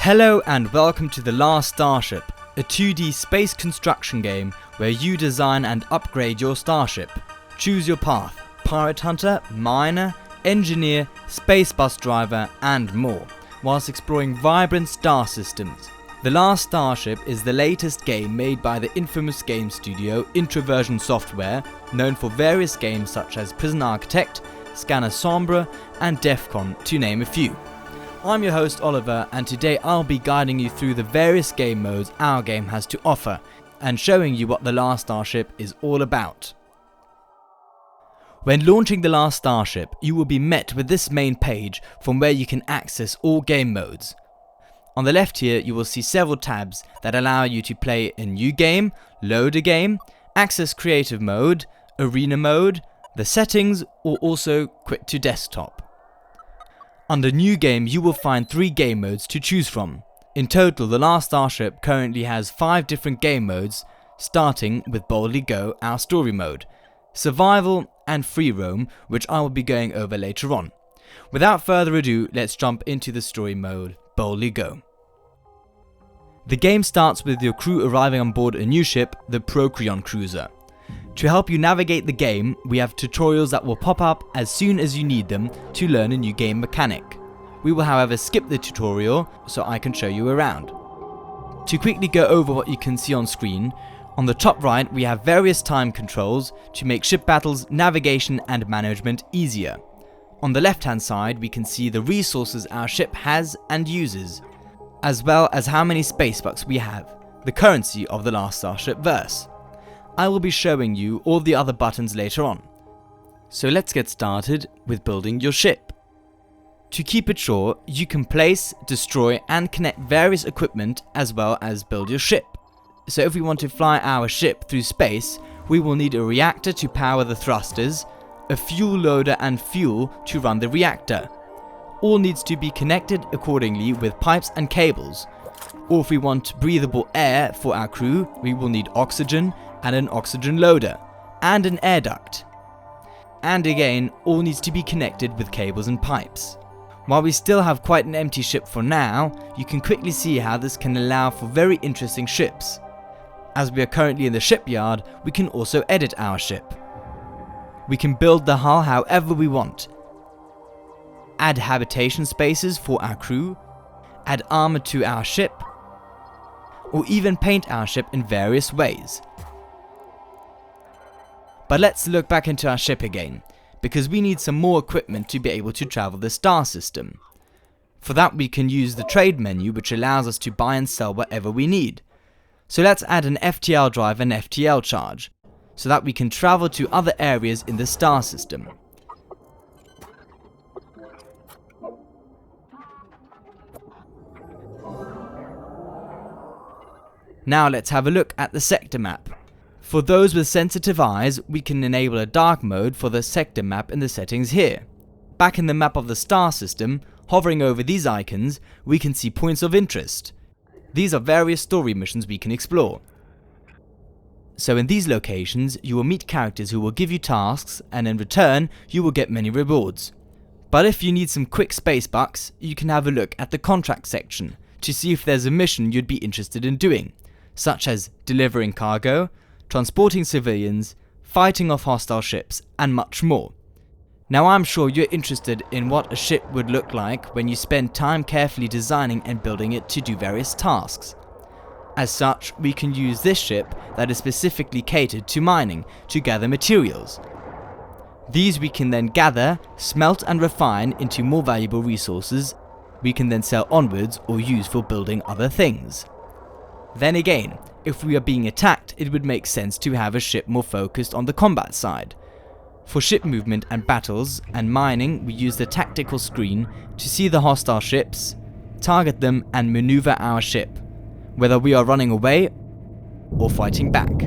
Hello and welcome to The Last Starship, a 2D space construction game where you design and upgrade your starship. Choose your path: pirate hunter, miner, engineer, space bus driver and more, whilst exploring vibrant star systems. The Last Starship is the latest game made by the infamous game studio Introversion Software, known for various games such as Prison Architect, Scanner Sombre and Defcon, to name a few. I'm your host Oliver, and today I'll be guiding you through the various game modes our game has to offer, and showing you what The Last Starship is all about. When launching The Last Starship, you will be met with this main page from where you can access all game modes. On the left here you will see several tabs that allow you to play a new game, load a game, access creative mode, arena mode, the settings, or also quit to desktop. Under new game you will find 3 game modes to choose from. In total, The Last Starship currently has 5 different game modes, starting with Boldly Go, our story mode, survival and free roam, which I will be going over later on. Without further ado, let's jump into the story mode, Boldly Go. The game starts with your crew arriving on board a new ship, the PlayRegion cruiser. To help you navigate the game, we have tutorials that will pop up as soon as you need them to learn a new game mechanic. We will however skip the tutorial so I can show you around. To quickly go over what you can see on screen, on the top right we have various time controls to make ship battles, navigation and management easier. On the left hand side we can see the resources our ship has and uses, as well as how many space bucks we have, the currency of the Last Starship verse. I will be showing you all the other buttons later on. So let's get started with building your ship. To keep it short, you can place, destroy and connect various equipment as well as build your ship. So if we want to fly our ship through space, we will need a reactor to power the thrusters, a fuel loader and fuel to run the reactor. All needs to be connected accordingly with pipes and cables. Or if we want breathable air for our crew, we will need oxygen and an oxygen loader, and an air duct. And again, all needs to be connected with cables and pipes. While we still have quite an empty ship for now, you can quickly see how this can allow for very interesting ships. As we are currently in the shipyard, we can also edit our ship. We can build the hull however we want, add habitation spaces for our crew, add armor to our ship, or even paint our ship in various ways. But let's look back into our ship again, because we need some more equipment to be able to travel the star system. For that we can use the trade menu, which allows us to buy and sell whatever we need. So let's add an FTL drive and FTL charge, so that we can travel to other areas in the star system. Now let's have a look at the sector map. For those with sensitive eyes, we can enable a dark mode for the sector map in the settings here. Back in the map of the star system, hovering over these icons, we can see points of interest. These are various story missions we can explore. So in these locations, you will meet characters who will give you tasks, and in return, you will get many rewards. But if you need some quick space bucks, you can have a look at the contract section to see if there's a mission you'd be interested in doing, such as delivering cargo, transporting civilians, fighting off hostile ships, and much more. Now I'm sure you're interested in what a ship would look like when you spend time carefully designing and building it to do various tasks. As such, we can use this ship that is specifically catered to mining to gather materials. These we can then gather, smelt and refine into more valuable resources we can then sell onwards or use for building other things. Then again, if we are being attacked, it would make sense to have a ship more focused on the combat side. For ship movement and battles and mining, we use the tactical screen to see the hostile ships, target them and maneuver our ship, whether we are running away or fighting back.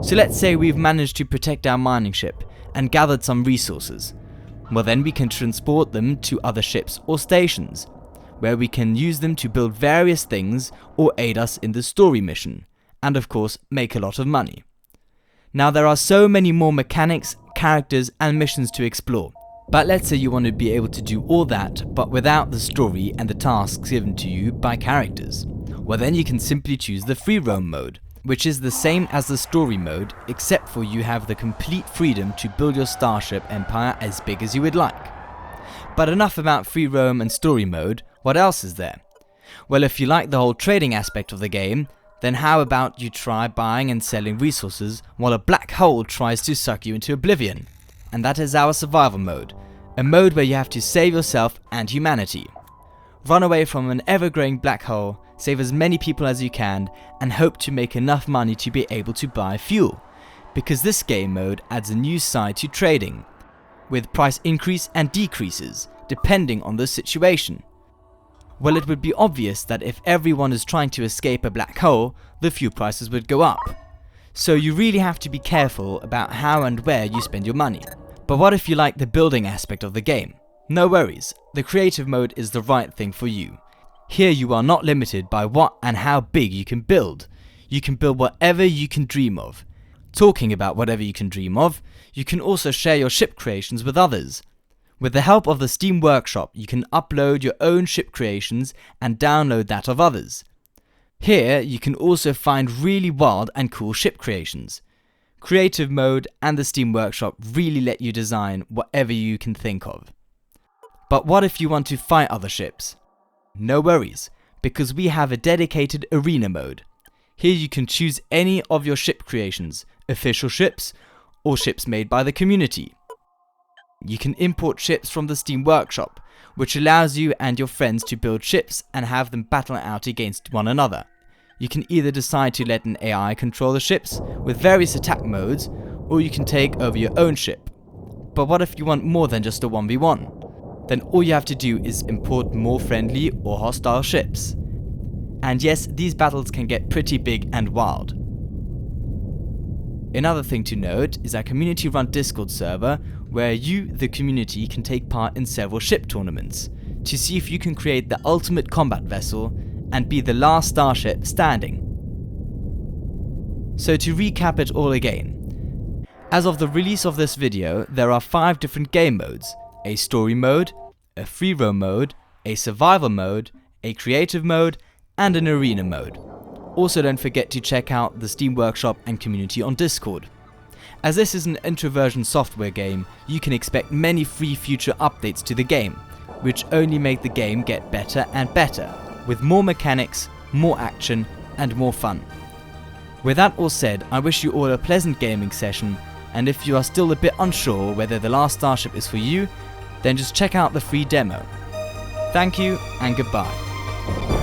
So let's say we've managed to protect our mining ship and gathered some resources. Well, then we can transport them to other ships or stations, where we can use them to build various things or aid us in the story mission, and of course make a lot of money. Now there are so many more mechanics, characters and missions to explore. But let's say you want to be able to do all that, but without the story and the tasks given to you by characters. Well, then you can simply choose the free roam mode, which is the same as the story mode, except for you have the complete freedom to build your Starship empire as big as you would like. But enough about free roam and story mode. What else is there? Well, if you like the whole trading aspect of the game, then how about you try buying and selling resources while a black hole tries to suck you into oblivion? And that is our survival mode, a mode where you have to save yourself and humanity. Run away from an ever-growing black hole, save as many people as you can, and hope to make enough money to be able to buy fuel. Because this game mode adds a new side to trading, with price increase and decreases, depending on the situation. Well, it would be obvious that if everyone is trying to escape a black hole, the fuel prices would go up. So you really have to be careful about how and where you spend your money. But what if you like the building aspect of the game? No worries, the creative mode is the right thing for you. Here you are not limited by what and how big you can build. You can build whatever you can dream of. Talking about whatever you can dream of, you can also share your ship creations with others. With the help of the Steam Workshop, you can upload your own ship creations and download that of others. Here you can also find really wild and cool ship creations. Creative mode and the Steam Workshop really let you design whatever you can think of. But what if you want to fight other ships? No worries, because we have a dedicated arena mode. Here you can choose any of your ship creations, official ships or ships made by the community. You can import ships from the Steam Workshop, which allows you and your friends to build ships and have them battle out against one another. You can either decide to let an AI control the ships with various attack modes, or you can take over your own ship. But what if you want more than just a 1v1? Then all you have to do is import more friendly or hostile ships. And yes, these battles can get pretty big and wild. Another thing to note is our community-run Discord server, where you, the community, can take part in several ship tournaments to see if you can create the ultimate combat vessel and be the last starship standing. So to recap it all again, as of the release of this video, there are 5 different game modes: a story mode, a free roam mode, a survival mode, a creative mode, and an arena mode. Also, don't forget to check out the Steam Workshop and community on Discord. As this is an introversion software game, you can expect many free future updates to the game, which only make the game get better and better, with more mechanics, more action, and more fun. With that all said, I wish you all a pleasant gaming session, and if you are still a bit unsure whether The Last Starship is for you, then just check out the free demo. Thank you and goodbye.